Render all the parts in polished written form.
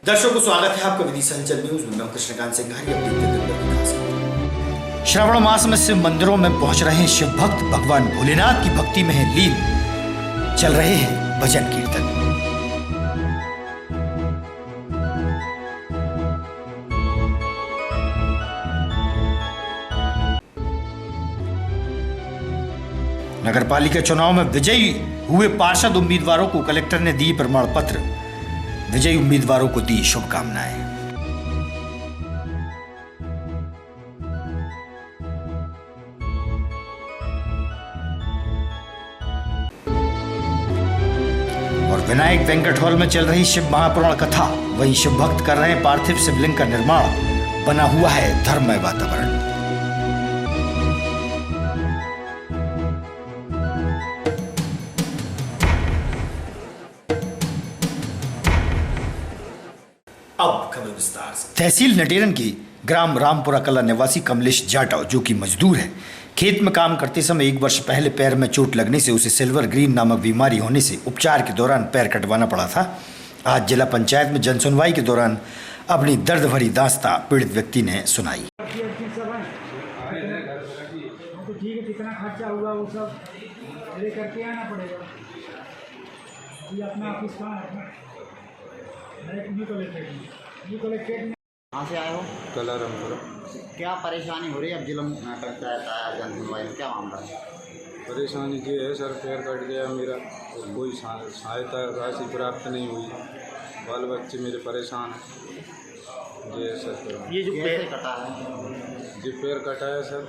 दर्शकों स्वागत है आपका विधि संचल न्यूज में। मैं कृष्णकांत सिंह। श्रावण मास में शिव मंदिरों में पहुंच रहे शिव भक्त भगवान भोलेनाथ की भक्ति में है लीन। चल रहे हैं भजन कीर्तन। नगरपालिका चुनाव में विजयी हुए पार्षद उम्मीदवारों को कलेक्टर ने दी प्रमाण पत्र। विजयी उम्मीदवारों को दी शुभकामनाएं। और विनायक वेंकट हॉल में चल रही शिव महापुराण कथा, वहीं शिव भक्त कर रहे हैं पार्थिव शिवलिंग का निर्माण। बना हुआ है धर्ममय वातावरण। अब खबर विस्तार से। तहसील नटेरन की ग्राम रामपुरा कला निवासी कमलेश जाटव, जो कि मजदूर है, खेत में काम करते समय 1 वर्ष पहले पैर में चोट लगने से उसे सिल्वर ग्रीन नामक बीमारी होने से उपचार के दौरान पैर कटवाना पड़ा था। आज जिला पंचायत में जनसुनवाई के दौरान अपनी दर्द भरी दास्तां पीड़ित व्यक्ति ने सुनाई। कितना खर्चा हुआ वो सब लेकर के आना पड़ेगा। ये अपना ऑफिस कहाँ है? कहाँ से आए हो? कला रामपुरा। क्या परेशानी हो रही है अब जिला पंचायत आया जनसुनवाई में, क्या मामला है? परेशानी ये है सर, पैर कट गया मेरा और कोई सहायता राशि प्राप्त नहीं हुई। बाल बच्चे मेरे परेशान हैं। ये सर ये जो पैर कटा है, ये पैर कटा है सर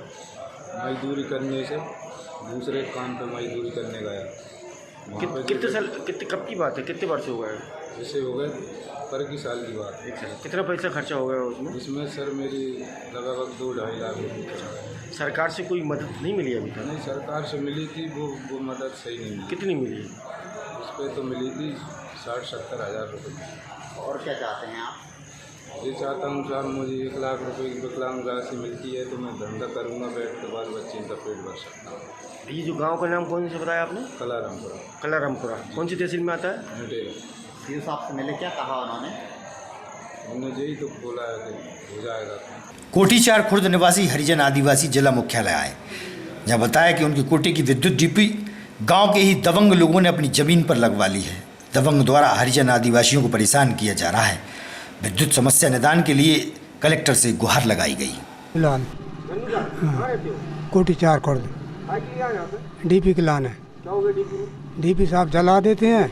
मजदूरी करने से। दूसरे काम पे मजदूरी करने गया। कितने साल, कब की बात है, कितने वर्ष हो गए? जैसे हो गए पर की साल की बात। कितना पैसा खर्चा हो गया उसमें? इसमें सर मेरी लगभग 2-2.5 लाख रुपये। सरकार से कोई मदद नहीं मिली अभी तक? नहीं, सरकार से मिली थी, वो मदद सही नहीं मिली। कितनी मिली? उस पर तो मिली थी 60-70 हज़ार रुपये। और क्या चाहते हैं आप? ये चाहता हूँ सर, मुझे 1 लाख रुपए की विकलांग राशि मिलती है तो मैं धंधा करूँगा, बैठ के बाल बच्चे का पेट भर सकता हूँ। ये जो गांव का नाम कौन से बताया आपने? कला रामपुरा। कला रामपुरा कौन सी तहसील में आता है? नटेरन। सीओ साहब से मिले, क्या कहा उन्होंने? उन्होंने यही तो बोला है कि हो जाएगा। कोटीचार खुर्द निवासी हरिजन आदिवासी जिला मुख्यालय आए, जहाँ बताया कि उनकी कोठी की विद्युत डीपी गांव के ही दबंग लोगों ने अपनी जमीन पर लगवा ली है। दबंग द्वारा हरिजन आदिवासियों को परेशान किया जा रहा है। विद्युत समस्या निदान के लिए कलेक्टर से गुहार लगाई गई। कोटीचार खुर्द डीपी के लाने। डीपी साहब जला देते हैं,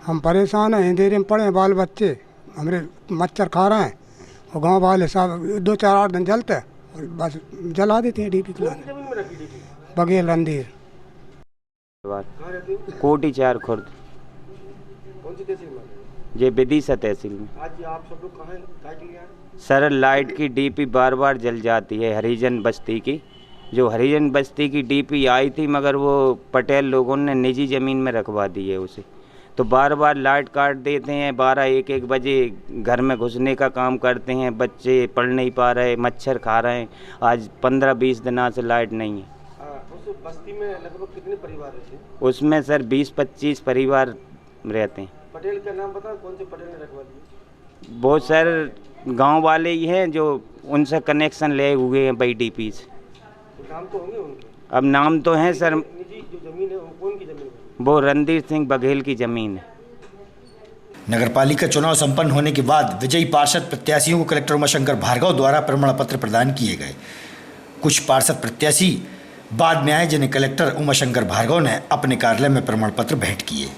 हम परेशान हैं। अंधेरे में पड़े हैं, बाल बच्चे हमारे मच्छर खा रहे हैं और गांव वाले साहब 2-4-8 दिन जलते हैं और बस जला देते हैं डीपी के लाने। बघेल रंधीर। कोटीचार खुर्द। कौन सी तहसील में? ये विदिशा तहसील में। आज आप सब लोग कहाँ हैं? सर लाइट की डीपी बार बार जल जाती है हरिजन बस्ती की। जो हरिजन बस्ती की डीपी आई थी मगर वो पटेल लोगों ने निजी ज़मीन में रखवा दी है उसे, तो बार बार लाइट काट देते हैं। 12-1-1 बजे घर में घुसने का काम करते हैं। बच्चे पढ़ नहीं पा रहे, मच्छर खा रहे हैं। आज 15-20 दिनों से लाइट नहीं है। उस बस्ती में लगभग कितने परिवार रहते हैं? उसमें सर 20-25 परिवार रहते हैं। पटेल का नाम बता, कौन से पटेल ने रखवा दिया? बहुत सर गांव वाले ही हैं जो उनसे कनेक्शन ले हुए हैं भाई डीपी से। नाम तो होंगे उनके? अब नाम तो हैं सर। निजी जो जमीन है वो कौन की जमीन है? वो रणधीर सिंह बघेल की जमीन है। नगरपालिका चुनाव संपन्न होने के बाद विजयी पार्षद प्रत्याशियों को कलेक्टर उमाशंकर भार्गव द्वारा प्रमाण पत्र प्रदान किए गए। कुछ पार्षद प्रत्याशी बाद में आए, जिन्हें कलेक्टर उमाशंकर भार्गव ने अपने कार्यालय में प्रमाण पत्र भेंट किए।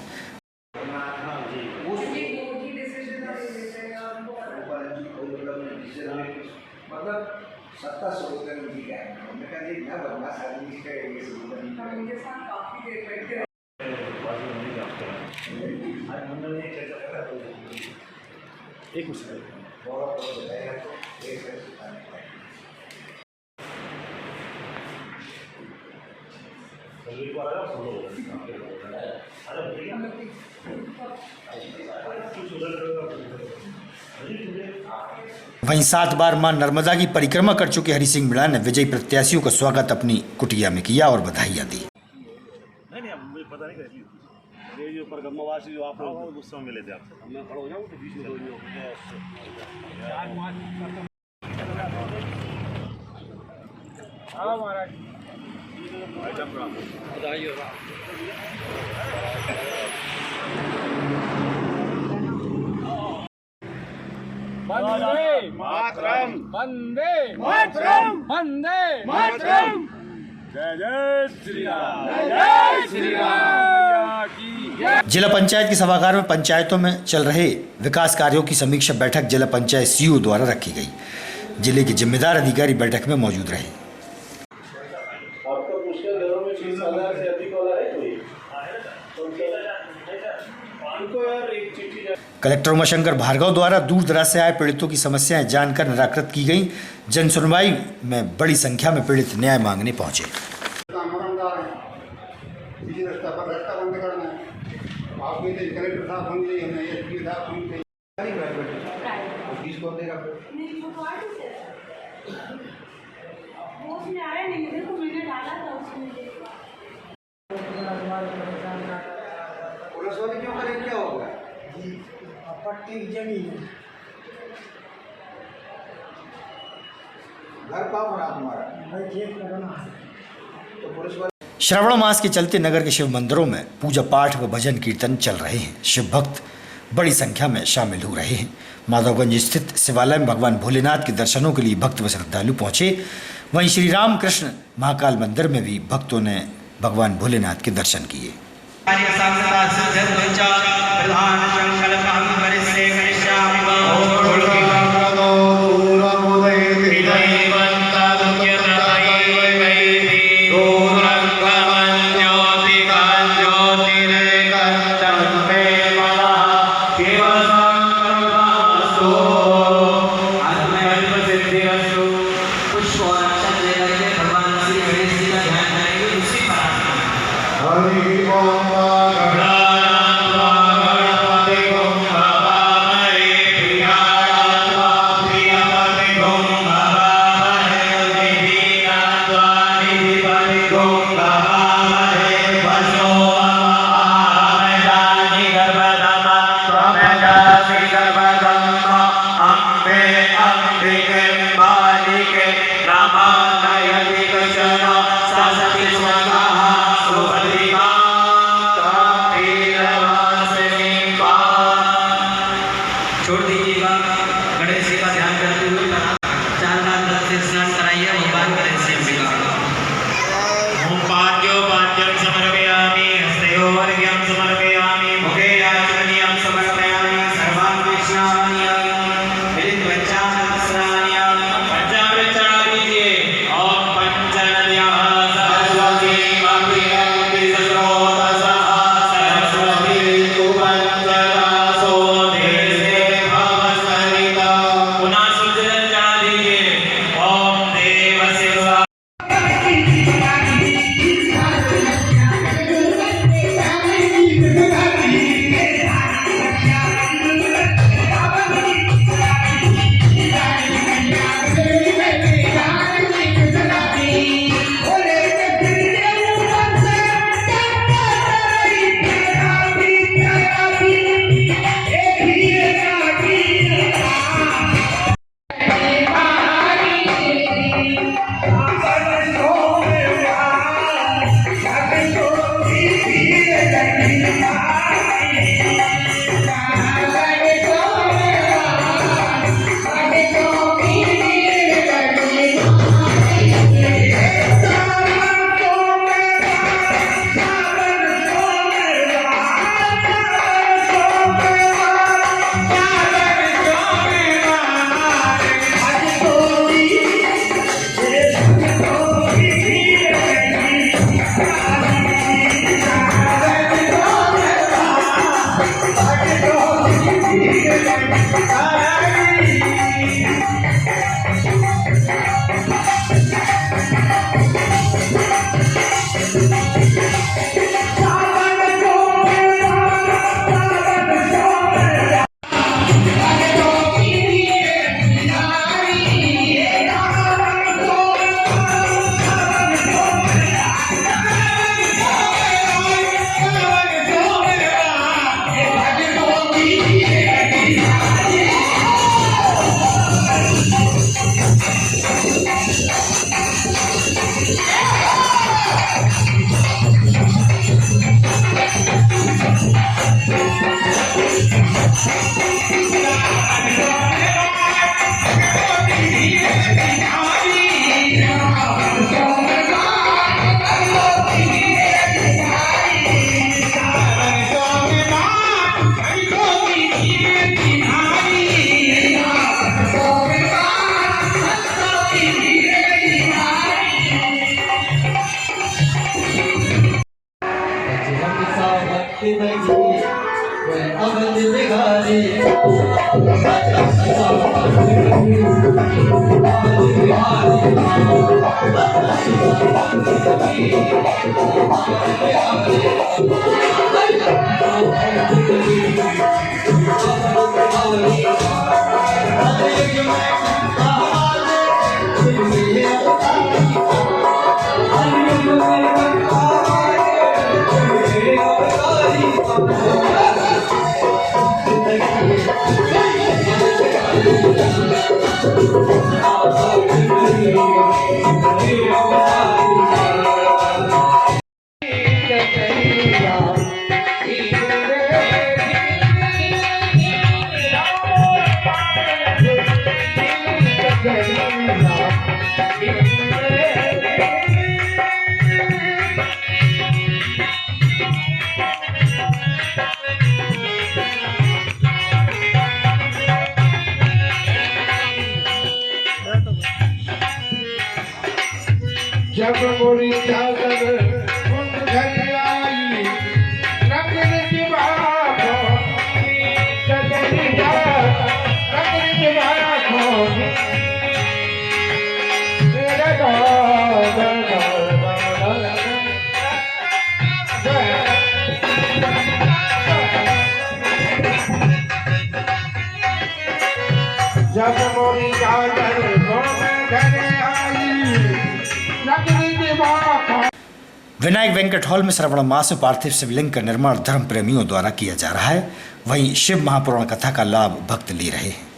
एक मिनट। वहीं 7 बार मां नर्मदा की परिक्रमा कर चुके हरि सिंह मीणा ने विजयी प्रत्याशियों का स्वागत अपनी कुटिया में किया और बधाइयां दी। नहीं मुझे पता नहीं। ये जो परगम्मावासी जो आप लोग उस समय मिले थे आपसे, मैं खड़ा हो जाऊँ तो बीच में वंदे मातरम, वंदे मातरम, वंदे मातरम। जय जय श्री राम, जय श्री राम। जिला पंचायत के सभागार में पंचायतों में चल रहे विकास कार्यों की समीक्षा बैठक जिला पंचायत सीईओ द्वारा रखी गई। जिले के जिम्मेदार अधिकारी बैठक में मौजूद रहे। आपका मुश्किल घरों में 30,000 से अधिक वाला है कोई? कलेक्टर उमाशंकर भार्गव द्वारा दूर दराज से आए पीड़ितों की समस्याएं जानकर निराकृत की गई। जन सुनवाई में बड़ी संख्या में पीड़ित न्याय मांगने पहुंचे। रास्ता बंद करना है, आप कलेक्टर साहब होंगे, एसपी साहब होंगे, को देगा वो उसमें आया नहीं, मेरे को मैंने डाला था उसमें। पुलिस वाले क्यों करें, क्या होगा? पट्टी की जमीन है, घर कहाँ बना तुम्हारा? भाई खेत का बना है। तो पुलिस वाले श्रावण मास के चलते नगर के शिव मंदिरों में पूजा पाठ व भजन कीर्तन चल रहे हैं। शिव भक्त बड़ी संख्या में शामिल हो रहे हैं। माधवगंज स्थित शिवालय में भगवान भोलेनाथ के दर्शनों के लिए भक्त व श्रद्धालु पहुंचे। वहीं श्री रामकृष्ण महाकाल मंदिर में भी भक्तों ने भगवान भोलेनाथ के दर्शन किए। जब मोरी चादर उन घर आई रगड़ दिवाको रगड़ दिवाको मेरा जब मोरी चादर उन घर आई विनायक वेंकट हॉल में श्रवण मास में पार्थिव शिवलिंग का निर्माण धर्म प्रेमियों द्वारा किया जा रहा है। वहीं शिव महापुराण कथा का लाभ भक्त ले रहे हैं।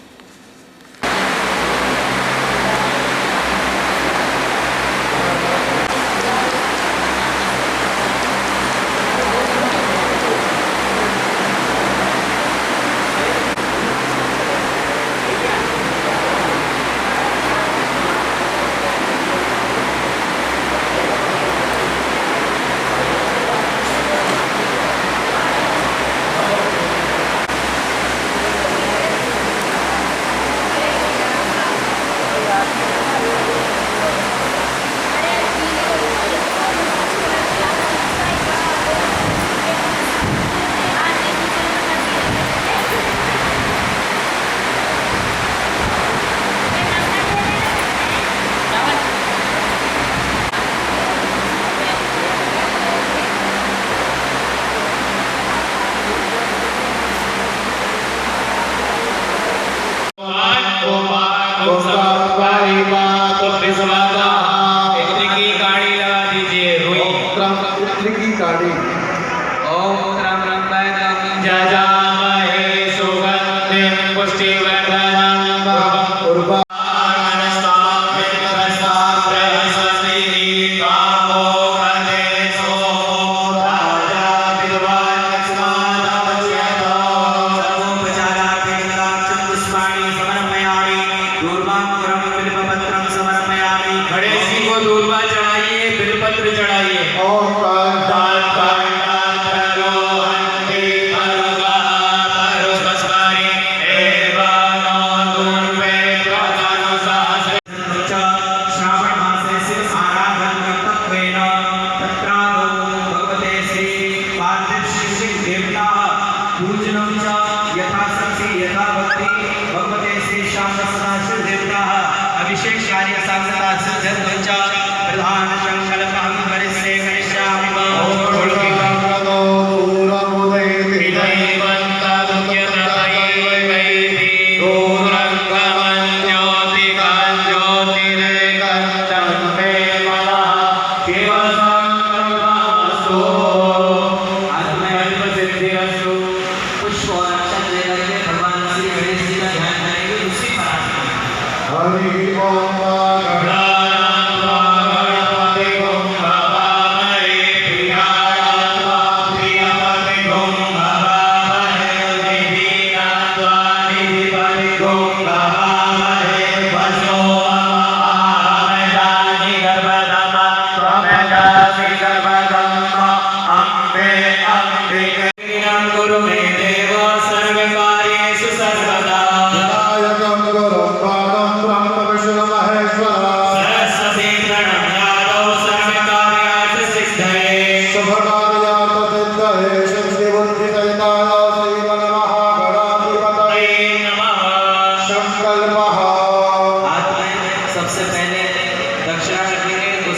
हरि ओम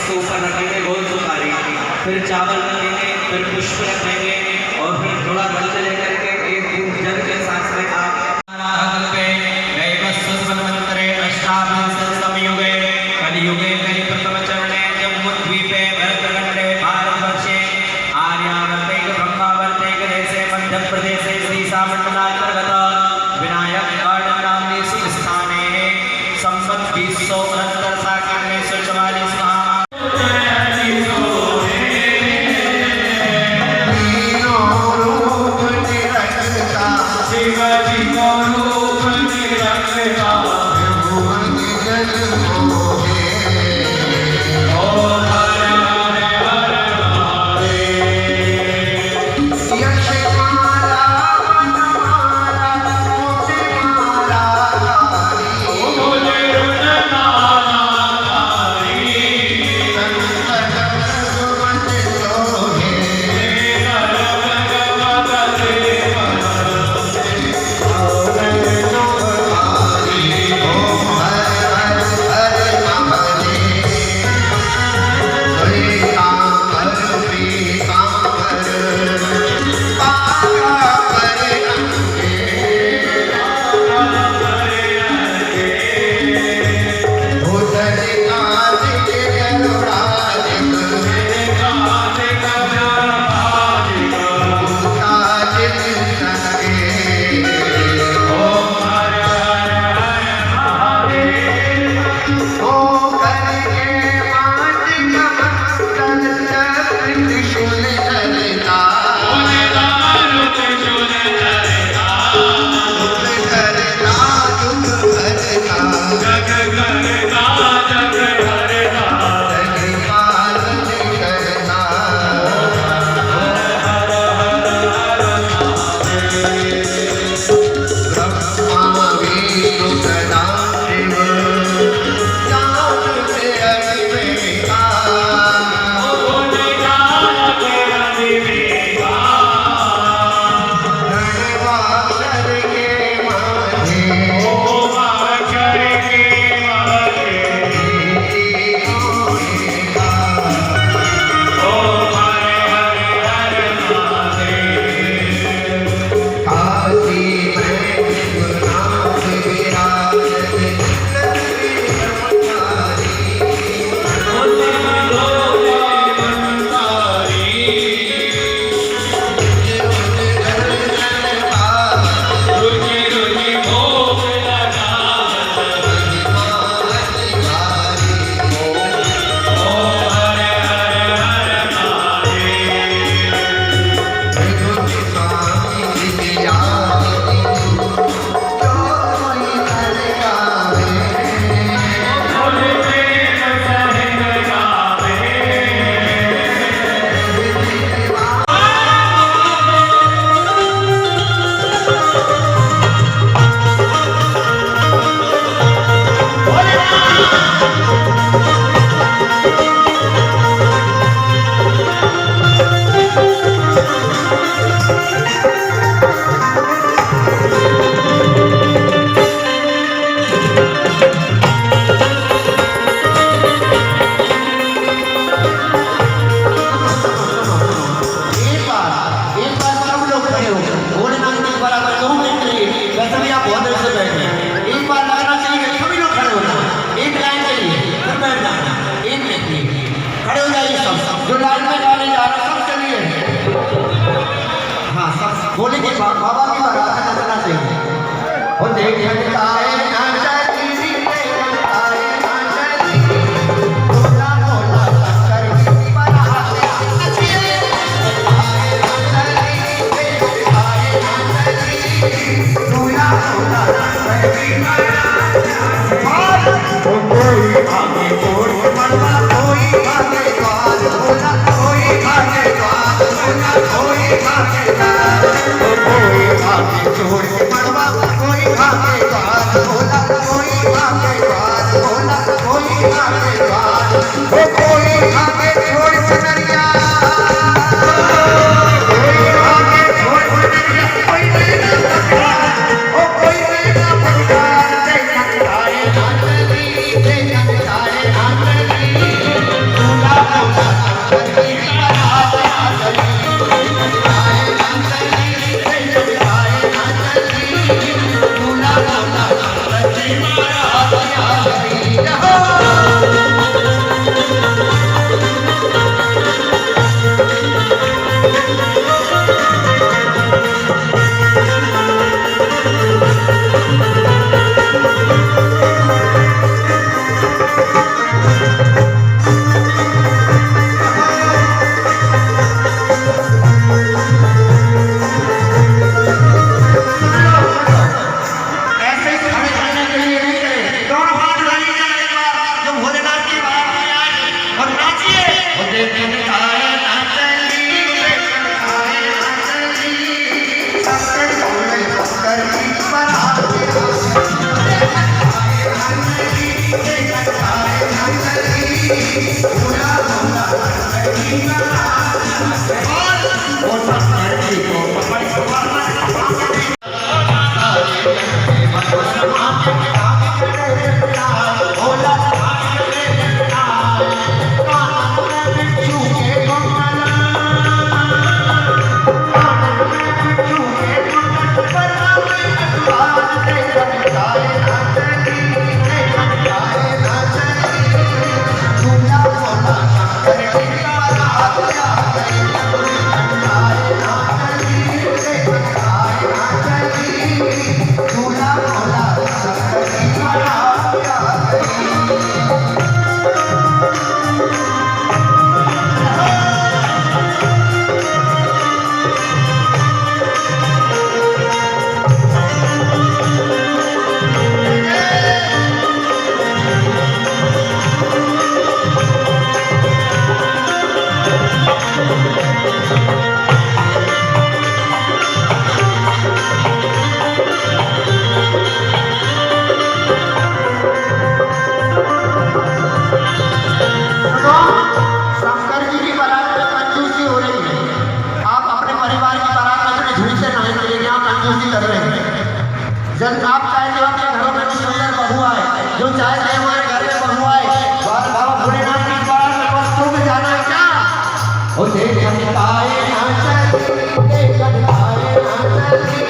इसके ऊपर रखेंगे गोल सुपारी, फिर चावल रखेंगे, फिर पुष्प रखेंगे और फिर थोड़ा जल लेकर के एक बूंद जल के साथ में आप अष्टाविंशतितमयुगे कलियुगे कलिप्रथमचरणे जम्बूद्वीपे भरतखण्डे भारतवर्षे आर्यावर्ते ब्रह्मावर्ते देशे मध्यप्रदेशे श्रीशामण्डलान्तर्गत विनायक गार्डन नाम्नि स्थाने संवत् 2069 साकं में 144 बोले कि बाबा की बारात नचना चाहिए और देख सकता है देखन खाए ना चली, देखन खाए ना चली, शंकर बोले शंकर की बारात देखन खाए ना चली, देखन खाए ना चली, भोला भोला शंकर की बारात वो शंकर जी को पकड़ जब आप चाहते हो कि घरों में सुंदर बहू आए, जो चाहते हैं हमारे घर में बहू आए, बाबा भोलेनाथ की बात में वस्तु में जाना है क्या? ओ देखन खाए ना चली, देखन खाए ना चली,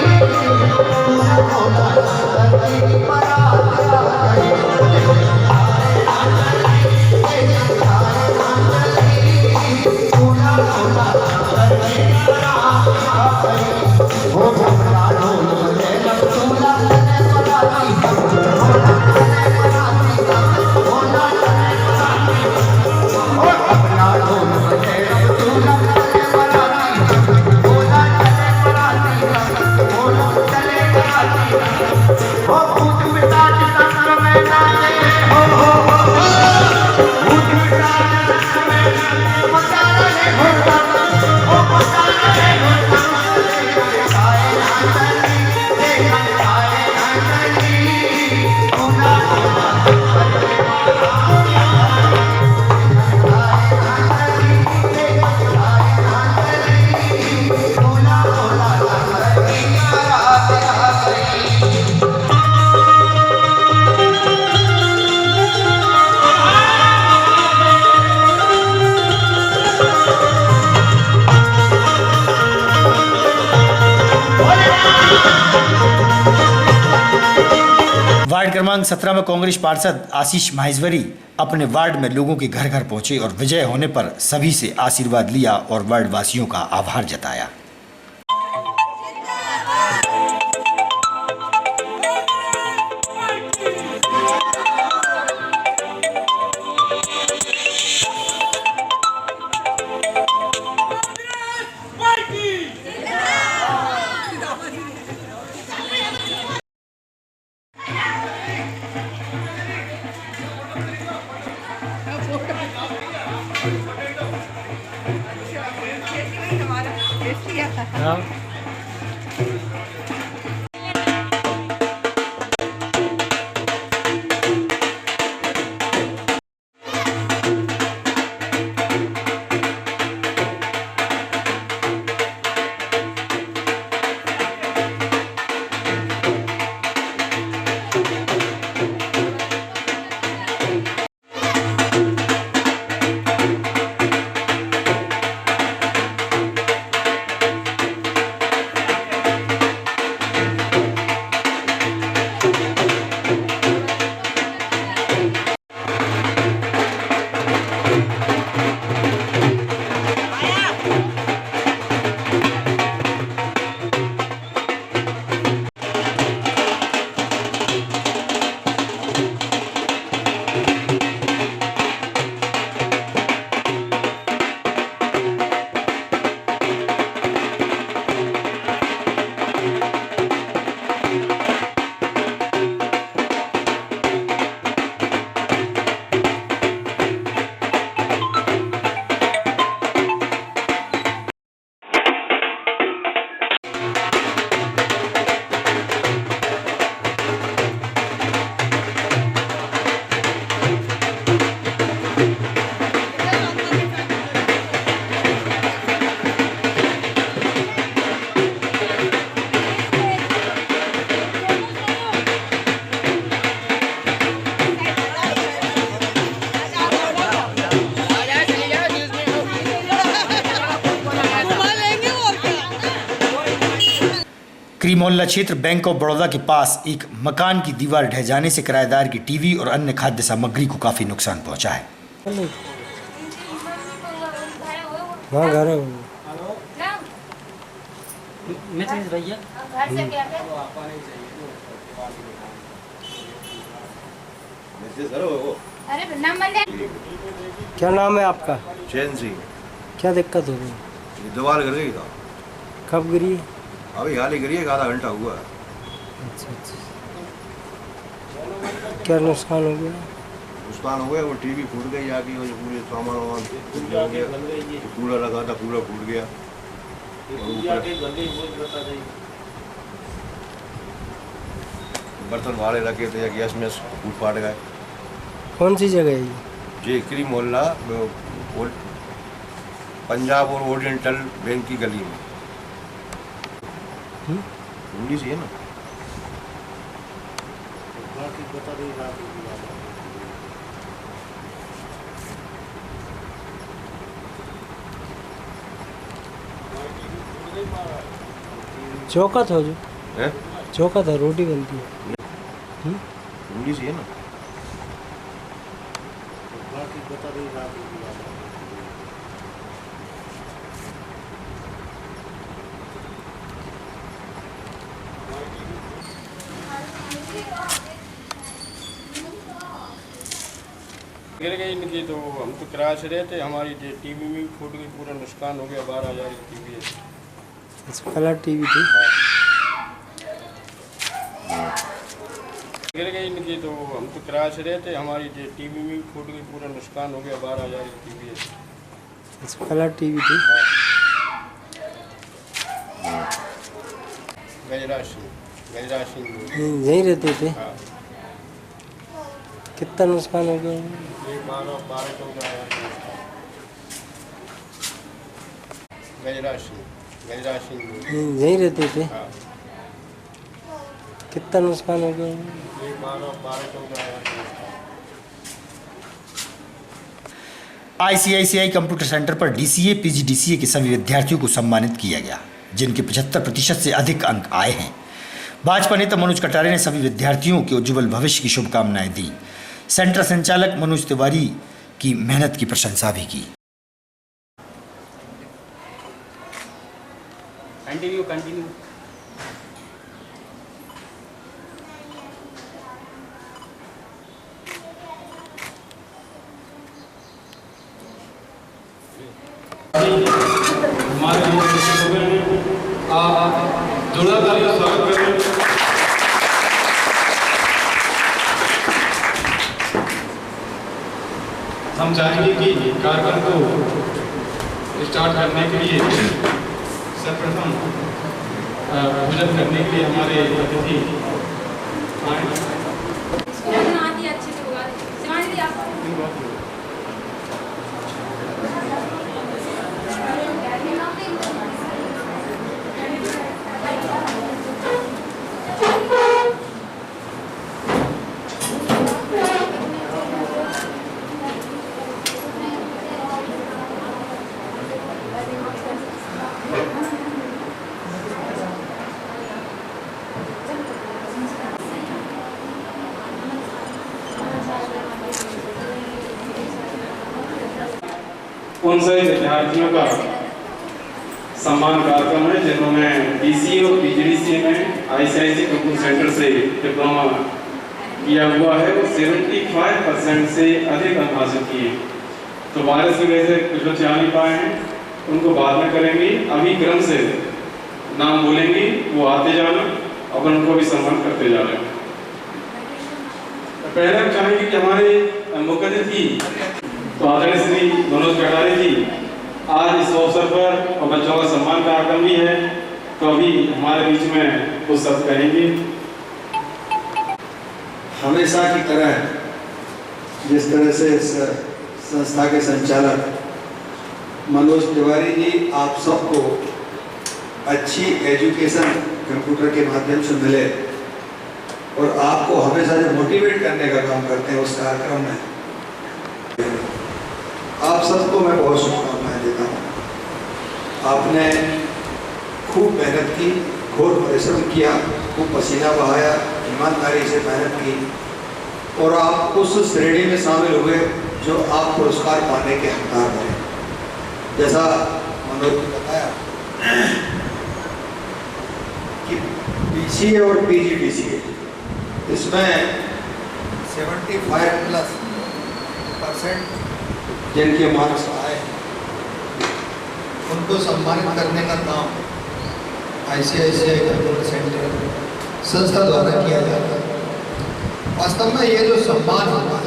भोला भोला शंकर की बारात आ गई। देखन खाए ना चली, देखन खाए ना चली, भोला भोला शंकर की बारात आ गई। ओ भोला ढोल बजे भोला चले बराती, भोला चले बराती, भोला चले बराती, ओ भोला ढोल बजे भोला चले बराती, भोला चले बराती, भोला चले बराती, ओ भूत पिशाच संग में नाचे, हो भूत पिशाच संग में नाचे, मचा रहे घोटा, ओ मचा रहे घोटा, देखन खाए ना चली, देखन खाए ना चली, भोला भोला शंकर की बारात आ गई। देखन खाए ना चली, देखन खाए ना चली, भोला भोला शंकर की बारात आ गई। वार्ड क्रमांक 17 में कांग्रेस पार्षद आशीष माहेश्वरी अपने वार्ड में लोगों के घर घर पहुंचे और विजय होने पर सभी से आशीर्वाद लिया और वार्ड वासियों का आभार जताया। मोहल्ला क्षेत्र बैंक ऑफ बड़ौदा के पास एक मकान की दीवार ढह जाने से किराएदार की टीवी और अन्य खाद्य सामग्री को काफी नुकसान पहुंचा है। क्या नाम है आपका? चैन सिंह। क्या दिक्कत हो गई? दीवार गिर गई था। कब गिरी? अभी हाल ही गिरी है, आधा घंटा हुआ है। अच्छा। क्या नुकसान हो गया? नुकसान हो गया, वो टीवी फूट गई आगे, वो पूरे सामान वामान हो गया, कूलर लगा था कूलर फूट गया। बर्तन भाड़े रखे थे, गैस में फूट फाट गए। कौन सी जगह है ये? जेकरी मोहल्ला पंजाब और ओरिएंटल बैंक की गली में। इंग्लिश है ना। चौकत हो जो है? चौकत है, रोटी बनती है। इंग्लिश है ना। गिर गई इनकी, तो हम तो किराए से रहते, हमारी टीवी भी फूट गई, पूरा नुकसान हो गया। 12,000 की टीवी है। कलर टीवी थी। गिर गई इनकी, तो हम तो किराए से रहते, हमारी टीवी भी फूट गई, पूरा नुकसान हो गया। 12,000 की टीवी है। कलर टीवी थी। गजराज सिंह यहीं रहते थे। हाँ। कितना नुकसान हो गया? ये 12-14 गजराज सिंह यहीं रहते थे। हाँ। कितना नुकसान हो गया? ये 12-14 आईसीआईसीआई कंप्यूटर सेंटर पर डीसीए पीजीडीसीए के सभी विद्यार्थियों को सम्मानित किया गया, जिनके 75% से अधिक अंक आए हैं। भाजपा नेता मनोज कटारे ने सभी विद्यार्थियों के उज्जवल भविष्य की शुभकामनाएं दी। सेंटर संचालक मनोज तिवारी की मेहनत की प्रशंसा भी की। कंटिन्यू हमारे आप जोरदार स्वागत करें। हम चाहेंगे कि कार्यक्रम को स्टार्ट करने के लिए सर्वप्रथम भोजन करने के लिए हमारे अतिथि आए। उन सभी विद्यार्थियों का सम्मान कार्यक्रम है जिन्होंने डीसीए और पीजीडीसीए में आईसीआईसी कंप्यूटर सेंटर से डिप्लोमा किया हुआ है। वो 75% से अधिक अंक हासिल किए। तो वायरस की वजह से कुछ बच्चे आ नहीं पाए हैं, उनको बाद में करेंगे। अभी क्रम से नाम बोलेंगे, वो आते जाना, अपन उनको भी सम्मान करते जाना। पहले हम चाहेंगे कि हमारे मुख्य अतिथि तो आदरणीय श्री मनोज कटारे जी आज इस अवसर पर और बच्चों का सम्मान कार्यक्रम भी है, तो अभी हमारे बीच में कुछ शब्द कहेंगे। हमेशा की तरह जिस तरह से संस्था के संचालक मनोज तिवारी जी आप सबको अच्छी एजुकेशन कंप्यूटर के माध्यम से मिले और आपको हमेशा जो मोटिवेट करने का काम करते हैं उस कार्यक्रम में आप सबको मैं बहुत शुभकामनाएं देता हूँ। आपने खूब मेहनत की, घोर परिश्रम किया, खूब पसीना बहाया, ईमानदारी से मेहनत की और आप उस श्रेणी में शामिल हुए जो आप पुरस्कार पाने के हकदार बने। जैसा मनोज ने बताया कि BCA और PGDCA इसमें 75+% जिनके मार्क्स आए उनको सम्मानित करने का काम ICICI कंप्यूटर सेंटर संस्था द्वारा किया जाता है। वास्तव में ये जो सम्मान होता है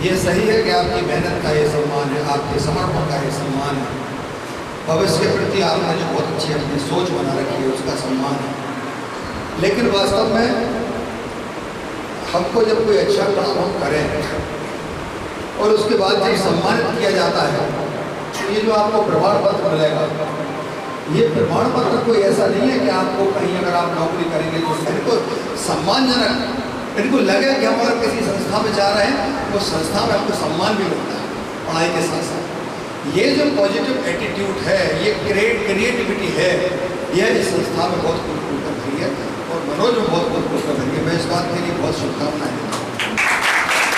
ये सही है कि आपकी मेहनत का ये सम्मान है, आपके समर्पण का ये सम्मान है, भविष्य के प्रति आपने जो बहुत अच्छी अपनी सोच बना रखी है उसका सम्मान है। लेकिन वास्तव में हमको जब कोई अच्छा काम हम करें और उसके बाद जब सम्मानित किया जाता है तो ये जो आपको प्रमाण पत्र मिलेगा, ये प्रमाण पत्र कोई ऐसा नहीं है कि आपको कहीं अगर आप नौकरी करेंगे तो इनको सम्मानजनक, इनको लगे कि हम अगर किसी संस्था में जा रहे हैं वो संस्था में हमको सम्मान भी मिलता है पढ़ाई के साथ साथ। ये जो पॉजिटिव एटीट्यूड है, ये क्रिएटिविटी है, यह इस संस्था में बहुत कुल कर रही है और मनोज में बहुत कुल कर रही है। मैं इस बात के लिए बहुत शुभकामनाएं देता हूँ।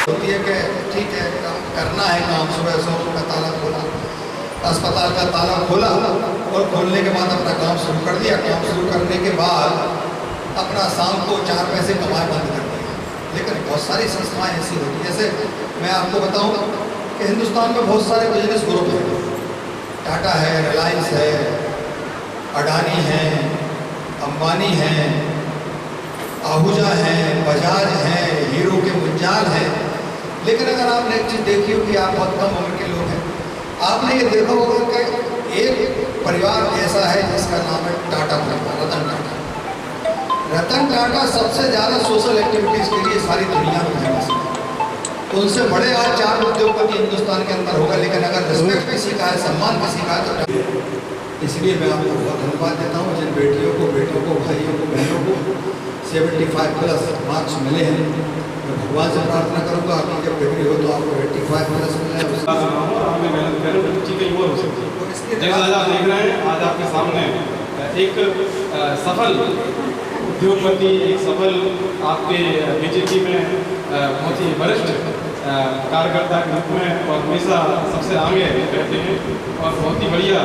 होती है कि ठीक है काम करना है, काम सुबह का ताला खोला, अस्पताल का ताला खोला और खोलने के बाद अपना काम शुरू कर दिया, काम शुरू करने के बाद अपना शाम को 4 पैसे कमाए बंद कर दिया। लेकिन बहुत सारी संस्थाएं ऐसी होती हैं, जैसे मैं आपको बताऊं कि हिंदुस्तान में बहुत सारे बिजनेस ग्रुप हैं, टाटा है, रिलायंस है, अडानी है, अंबानी है, आहूजा है, बजाज है, हीरो के मुंजाल है। लेकिन अगर आपने एक चीज़ देखी हो कि आप बहुत कम उम्र के लोग हैं, आपने ये देखा होगा कि एक परिवार ऐसा है जिसका नाम है टाटा परिवार, रतन टाटा। रतन टाटा सबसे ज़्यादा सोशल एक्टिविटीज़ के लिए सारी दुनिया में फेमस है। उनसे बड़े आज 4 उद्योगपति हिंदुस्तान के अंदर होगा, लेकिन अगर रिस्पेक्ट किसी का है, सम्मान किसी का है तो इसलिए मैं आपको बहुत धन्यवाद देता हूँ जिन बेटियों को, बेटों को, भाइयों को, बहनों को 75+ मार्क्स मिले हैं। मैं भगवान से प्रार्थना करूँगा आपकी जब डिग्री हो तो आपको 85+ मिले। चीज़ें वो हो सकती है जैसा आज आप देख रहे हैं, आज आपके सामने एक सफल उद्योगपति, एक सफल आपके बीजेपी में बहुत ही वरिष्ठ कार्यकर्ता के रूप में और हमेशा सबसे आगे रहते हैं और बहुत ही बढ़िया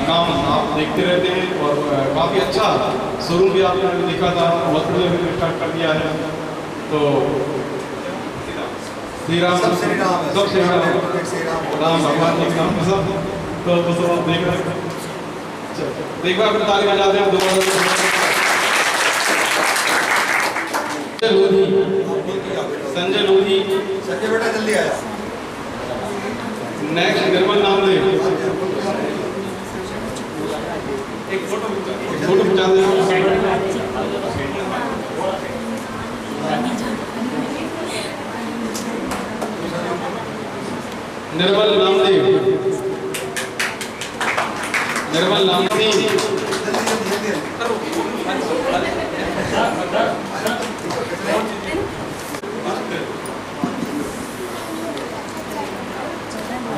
काम आप देखते रहते हैं और काफ़ी अच्छा शोरूम भी आपने देखा था, हॉस्पिटल भी स्टार्ट कर दिया है। तो श्री राम राम भगवान जी नाम सब तो सब आप देख रहे हैं। एक बार फिर ताली बजाते हैं दोबारा। संजय लोधी, संजय बेटा जल्दी आया। नेक्स्ट निर्मल नामदेव, एक फोटो खिंचा दें। निर्मल नामदेव, निर्मल नामदेव,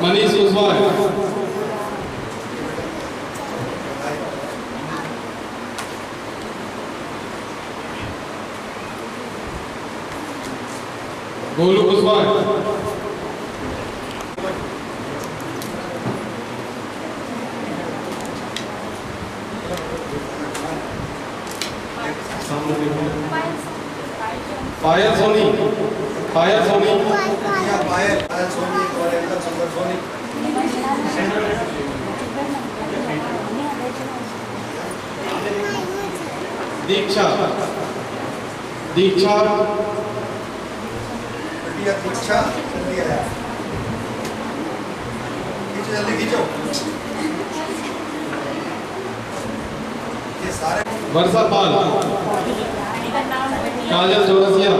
मनीष कुशवाहा, गोलू कुशवाहा, पायल सोनी, पायल सोनी, पायल सोनी और एकदम सुंदर सोनी। दीक्षा, दीक्षा, दीक्षा जल्दी आया। खींचो जल्दी खींचो। ये सारे वर्षा पाल, काजल चौरसिया,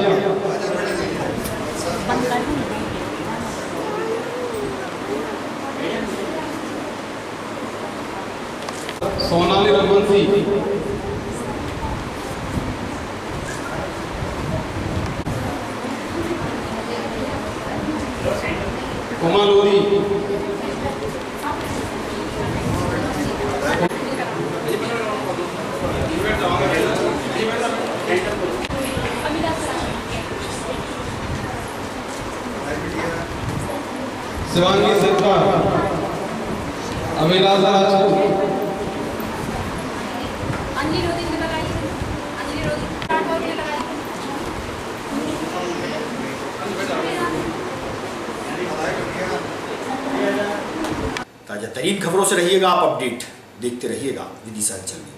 सोनाली रघुवंशी, कुमार लोधी, शिवांगी सिद्धा, अभिलाष राजपूत, अंजलि रोधी ने लगाई, अंजलि रोधी राठौर ने लगाई। ताजा तरीन खबरों से रहिएगा आप अपडेट, देखते रहिएगा विदिशा अंचल न्यूज।